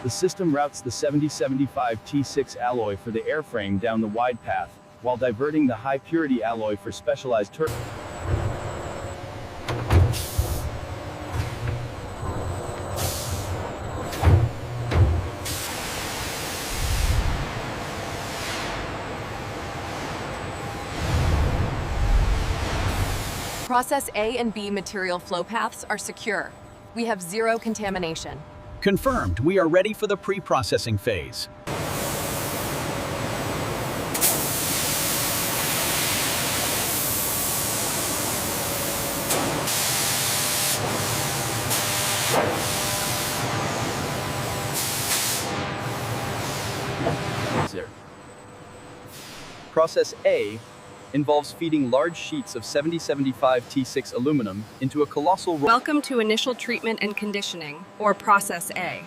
The system routes the 7075 T6 alloy for the airframe down the wide path, while diverting the high-purity alloy for specialized Process A and B material flow paths are secure. We have zero contamination. Confirmed, we are ready for the pre-processing phase. Process A involves feeding large sheets of 7075 T6 aluminum into a colossal Welcome to Initial Treatment and Conditioning, or Process A.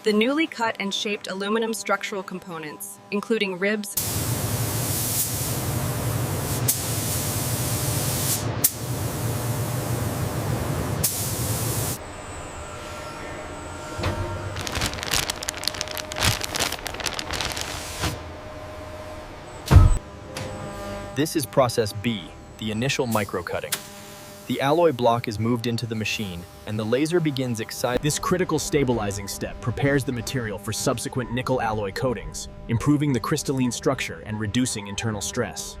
The newly cut and shaped aluminum structural components, including ribs, This is process B, the initial microcutting. The alloy block is moved into the machine, and the laser begins exciting. This critical stabilizing step prepares the material for subsequent nickel alloy coatings, improving the crystalline structure and reducing internal stress.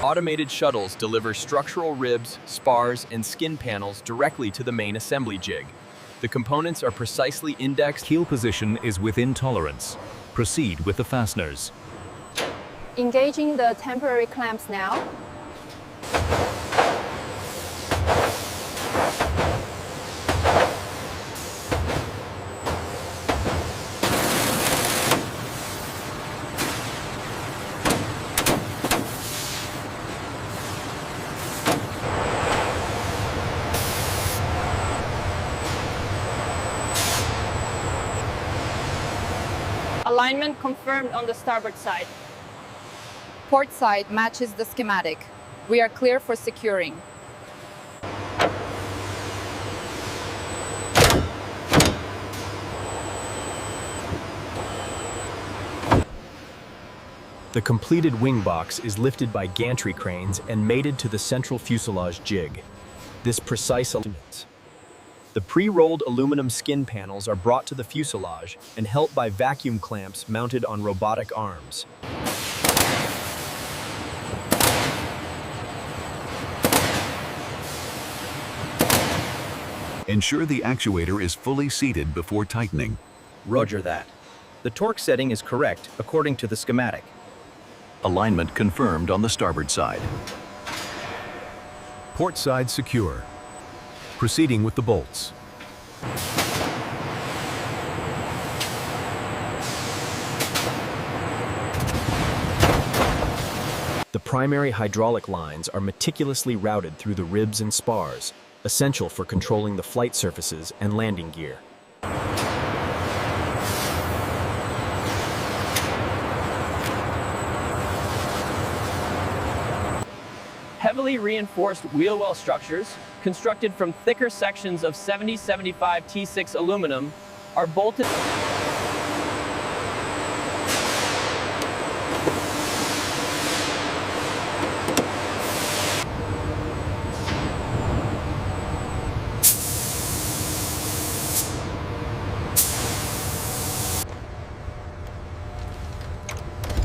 Automated shuttles deliver structural ribs, spars, and skin panels directly to the main assembly jig. The components are precisely indexed. Keel position is within tolerance. Proceed with the fasteners. Engaging the temporary clamps now. Alignment confirmed on the starboard side. Port side matches the schematic. We are clear for securing. The completed wing box is lifted by gantry cranes and mated to the central fuselage jig. This precise alignment. The pre-rolled aluminum skin panels are brought to the fuselage and held by vacuum clamps mounted on robotic arms. Ensure the actuator is fully seated before tightening. Roger that. The torque setting is correct according to the schematic. Alignment confirmed on the starboard side. Port side secure. Proceeding with the bolts. The primary hydraulic lines are meticulously routed through the ribs and spars, essential for controlling the flight surfaces and landing gear. Heavily reinforced wheel well structures, constructed from thicker sections of 7075 T6 aluminum, are bolted.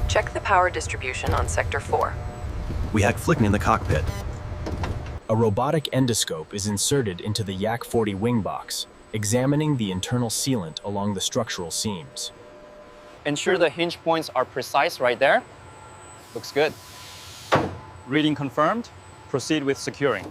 Check the power distribution on Sector 4. We have flicking in the cockpit. A robotic endoscope is inserted into the Yak-40 wing box, examining the internal sealant along the structural seams. Ensure the hinge points are precise right there. Looks good. Reading confirmed. Proceed with securing.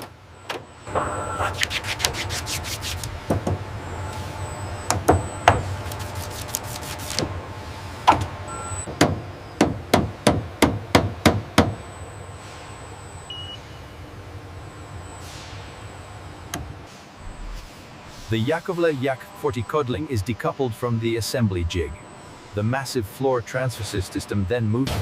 The Yakovlev Yak-40 Codling is decoupled from the assembly jig. The massive floor transfer system then moves.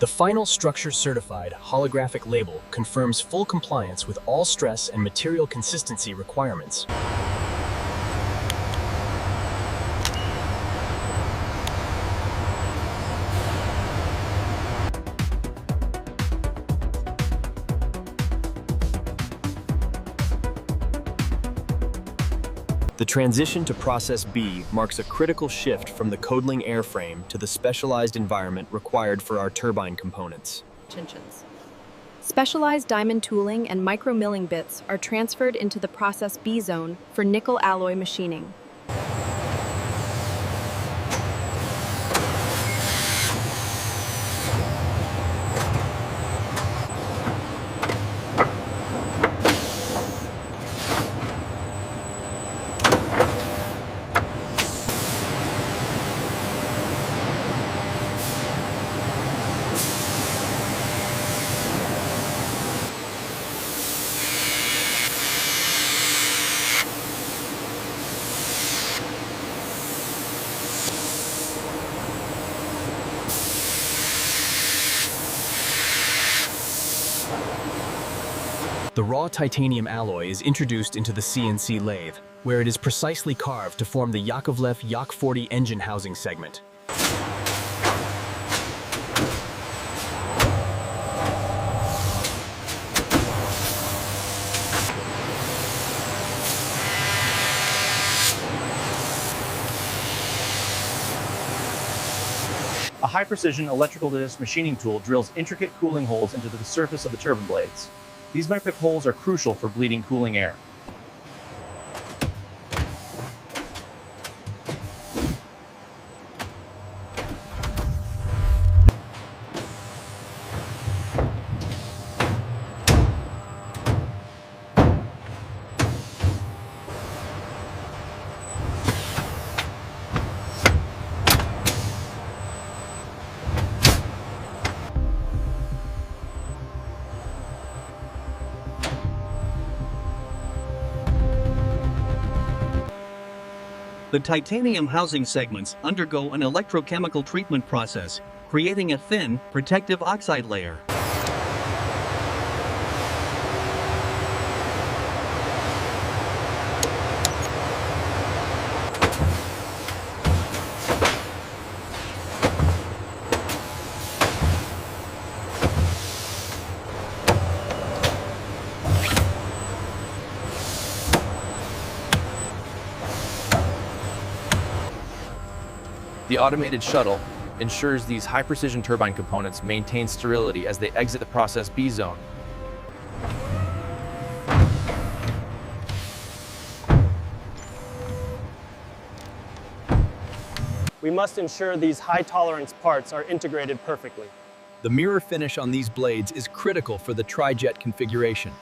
The final structure-certified holographic label confirms full compliance with all stress and material consistency requirements. The transition to Process B marks a critical shift from the Codling airframe to the specialized environment required for our turbine components. Specialized diamond tooling and micro-milling bits are transferred into the Process B zone for nickel alloy machining. The raw titanium alloy is introduced into the CNC lathe, where it is precisely carved to form the Yakovlev Yak-40 engine housing segment. A high-precision electrical disc machining tool drills intricate cooling holes into the surface of the turbine blades. These micro holes are crucial for bleeding cooling air. The titanium housing segments undergo an electrochemical treatment process, creating a thin, protective oxide layer. The automated shuttle ensures these high-precision turbine components maintain sterility as they exit the Process B zone. We must ensure these high-tolerance parts are integrated perfectly. The mirror finish on these blades is critical for the tri-jet configuration.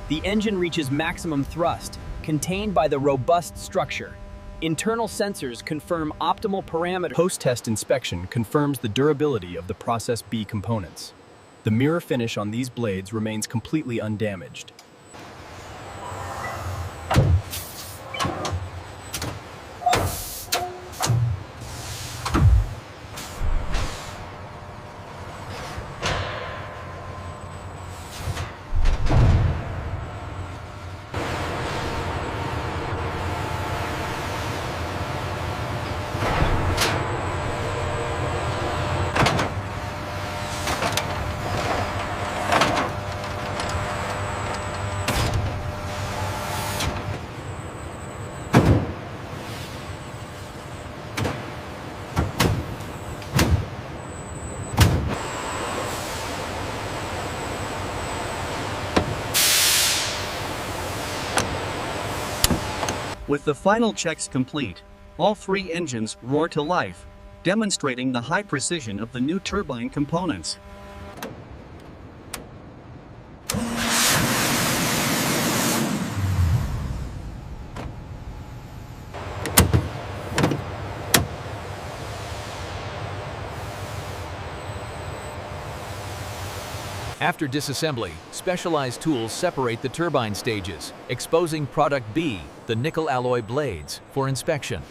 The engine reaches maximum thrust, contained by the robust structure. Internal sensors confirm optimal parameters. Post-test inspection confirms the durability of the Process B components. The mirror finish on these blades remains completely undamaged. With the final checks complete, all three engines roar to life, demonstrating the high precision of the new turbine components. After disassembly, specialized tools separate the turbine stages, exposing product B, the nickel alloy blades, for inspection.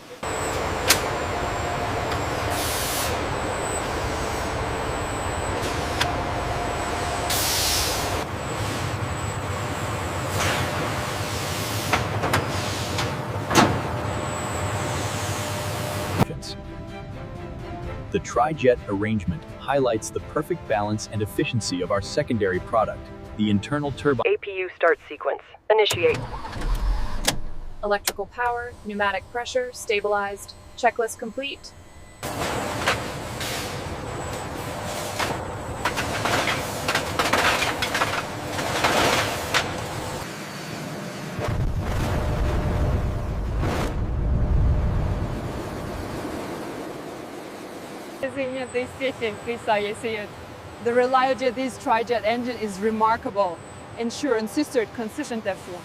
The tri-jet arrangement highlights the perfect balance and efficiency of our secondary product, the internal turbine. APU start sequence. Initiate. Electrical power, pneumatic pressure, stabilized. Checklist complete. The reliability of this tri-jet engine is remarkable, ensuring consistent performance.